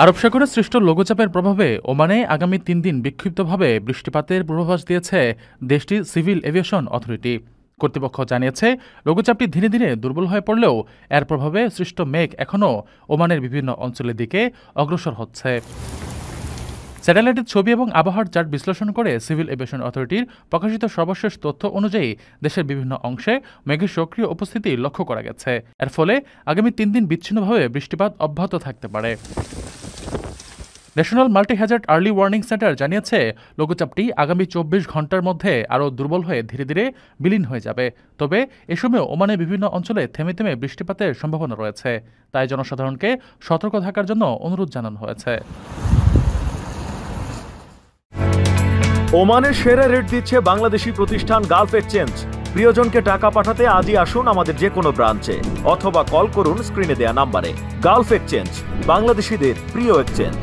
আরব সাগরে সৃষ্ট লঘুচাপের প্রভাবে ওমানে আগামী ৩ দিন বিক্ষিপ্তভাবে বৃষ্টিপাতের পূর্বাভাস দিয়েছে দেশটির সিভিল এভিয়েশন অথরিটি। কর্তৃপক্ষ জানিয়েছে, লঘুচাপটি ধীরে ধীরে দুর্বল হয়ে পড়লেও এর প্রভাবে সৃষ্ট মেঘ এখনও ওমানের বিভিন্ন অঞ্চলের দিকে অগ্রসর হচ্ছে। স্যাটেলাইটের ছবি এবং আবহাওয়ার চার্ট বিশ্লেষণ করে সিভিল এভিয়েশন অথরিটির প্রকাশিত সর্বশেষ তথ্য অনুযায়ী দেশের বিভিন্ন অংশে মেঘের সক্রিয় উপস্থিতি লক্ষ্য করা গেছে। এর ফলে আগামী ৩ দিন বিচ্ছিন্নভাবে বৃষ্টিপাত অব্যাহত থাকতে পারে। National multi Hazard early warning centre জানিয়েছে, লঘুচাপটি আগামী ২৪ ঘন্টার মধ্যে আরও দুর্বল হয়ে ধীরে ধীরে বিলীন হয়ে যাবে। তবে এ সময় ওমানের বিভিন্ন অঞ্চলে থেমে থেমে বৃষ্টিপাতের সম্ভাবনা রয়েছে। তাই জনসাধারণকে সতর্ক থাকার জন্য অনুরোধ জানানো হয়েছে। ওমানের সেরা রেট দিচ্ছে বাংলাদেশি প্রতিষ্ঠান গালফ এক্সচেঞ্জ। প্রিয়জনকে টাকা পাঠাতে আজই আসুন আমাদের যে কোনো ব্রাঞ্চে অথবা কল করুন স্ক্রিনে দেয়া নাম্বারে। গালফ এক্সচেঞ্জ, বাংলাদেশিদের প্রিয় এক্সচেঞ্জ।